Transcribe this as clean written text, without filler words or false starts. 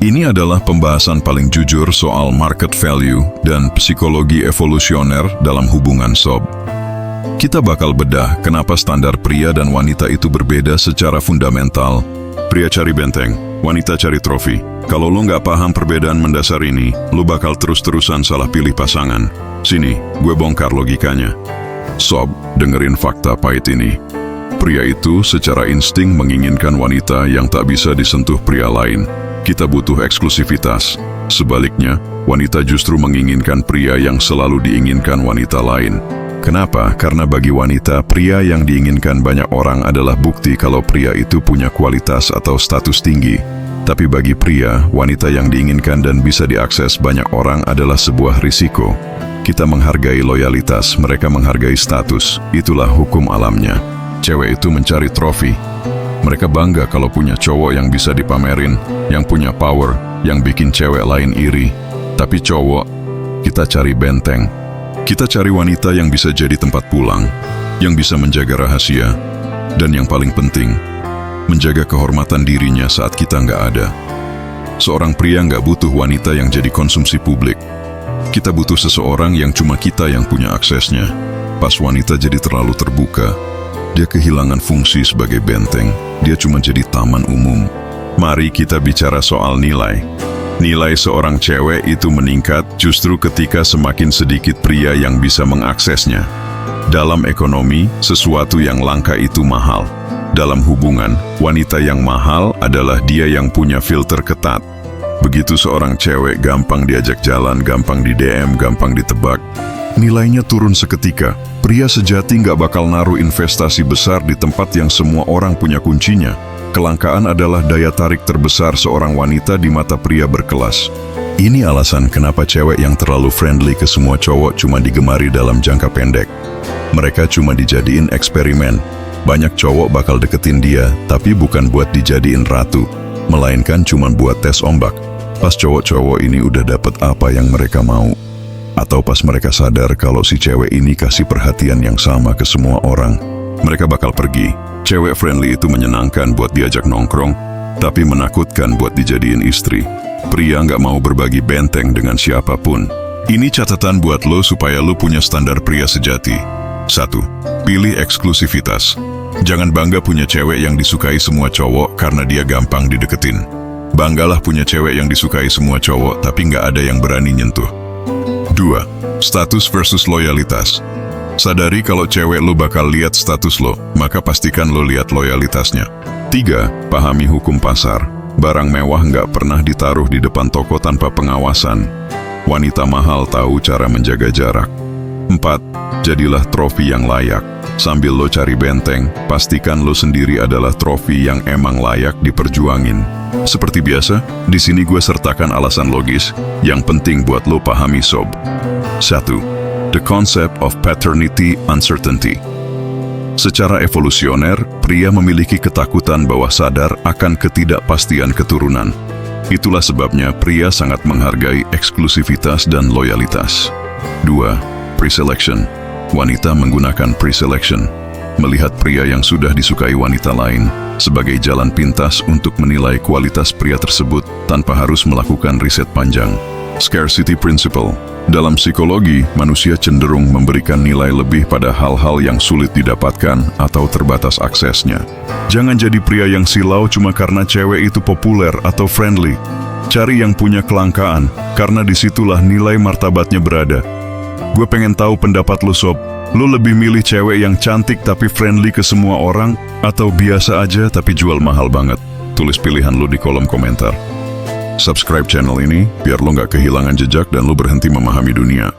Ini adalah pembahasan paling jujur soal market value dan psikologi evolusioner dalam hubungan sob. Kita bakal bedah kenapa standar pria dan wanita itu berbeda secara fundamental. Pria cari benteng, wanita cari trofi. Kalau lo nggak paham perbedaan mendasar ini, lo bakal terus-terusan salah pilih pasangan. Sini, gue bongkar logikanya. Sob, dengerin fakta pahit ini. Pria itu secara insting menginginkan wanita yang tak bisa disentuh pria lain. Kita butuh eksklusivitas. Sebaliknya, wanita justru menginginkan pria yang selalu diinginkan wanita lain. Kenapa? Karena bagi wanita, pria yang diinginkan banyak orang adalah bukti kalau pria itu punya kualitas atau status tinggi. Tapi bagi pria, wanita yang diinginkan dan bisa diakses banyak orang adalah sebuah risiko. Kita menghargai loyalitas, mereka menghargai status. Itulah hukum alamnya. Cewek itu mencari trofi. Mereka bangga kalau punya cowok yang bisa dipamerin, yang punya power, yang bikin cewek lain iri. Tapi cowok, kita cari benteng. Kita cari wanita yang bisa jadi tempat pulang, yang bisa menjaga rahasia, dan yang paling penting, menjaga kehormatan dirinya saat kita nggak ada. Seorang pria nggak butuh wanita yang jadi konsumsi publik. Kita butuh seseorang yang cuma kita yang punya aksesnya. Pas wanita jadi terlalu terbuka, dia kehilangan fungsi sebagai benteng. Dia cuma jadi taman umum. Mari kita bicara soal nilai. Nilai seorang cewek itu meningkat justru ketika semakin sedikit pria yang bisa mengaksesnya. Dalam ekonomi, sesuatu yang langka itu mahal. Dalam hubungan, wanita yang mahal adalah dia yang punya filter ketat. Begitu seorang cewek gampang diajak jalan, gampang di DM, gampang ditebak, nilainya turun seketika. Pria sejati nggak bakal naruh investasi besar di tempat yang semua orang punya kuncinya. Kelangkaan adalah daya tarik terbesar seorang wanita di mata pria berkelas. Ini alasan kenapa cewek yang terlalu friendly ke semua cowok cuma digemari dalam jangka pendek. Mereka cuma dijadiin eksperimen. Banyak cowok bakal deketin dia, tapi bukan buat dijadiin ratu, melainkan cuma buat tes ombak. Pas cowok-cowok ini udah dapet apa yang mereka mau, atau pas mereka sadar kalau si cewek ini kasih perhatian yang sama ke semua orang, mereka bakal pergi. Cewek friendly itu menyenangkan buat diajak nongkrong, tapi menakutkan buat dijadiin istri. Pria nggak mau berbagi benteng dengan siapapun. Ini catatan buat lo supaya lo punya standar pria sejati. 1. Pilih eksklusivitas. Jangan bangga punya cewek yang disukai semua cowok karena dia gampang dideketin. Banggalah punya cewek yang disukai semua cowok tapi nggak ada yang berani nyentuh. 2. Status versus loyalitas. Sadari kalau cewek lo bakal lihat status lo, maka pastikan lo lihat loyalitasnya. 3. Pahami hukum pasar. Barang mewah nggak pernah ditaruh di depan toko tanpa pengawasan. Wanita mahal tahu cara menjaga jarak. 4. Jadilah trofi yang layak. Sambil lo cari benteng, pastikan lo sendiri adalah trofi yang emang layak diperjuangin. Seperti biasa, di sini gue sertakan alasan logis yang penting buat lo pahami sob. 1. The concept of paternity uncertainty. Secara evolusioner, pria memiliki ketakutan bawah sadar akan ketidakpastian keturunan. Itulah sebabnya pria sangat menghargai eksklusivitas dan loyalitas. 2. Preselection. Wanita menggunakan preselection, melihat pria yang sudah disukai wanita lain sebagai jalan pintas untuk menilai kualitas pria tersebut tanpa harus melakukan riset panjang. Scarcity principle. Dalam psikologi, manusia cenderung memberikan nilai lebih pada hal-hal yang sulit didapatkan atau terbatas aksesnya. Jangan jadi pria yang silau cuma karena cewek itu populer atau friendly. Cari yang punya kelangkaan, karena disitulah nilai martabatnya berada. Gue pengen tahu pendapat lo sob. Lo lebih milih cewek yang cantik tapi friendly ke semua orang, atau biasa aja tapi jual mahal banget? Tulis pilihan lo di kolom komentar. Subscribe channel ini biar lo nggak kehilangan jejak dan lo berhenti memahami dunia.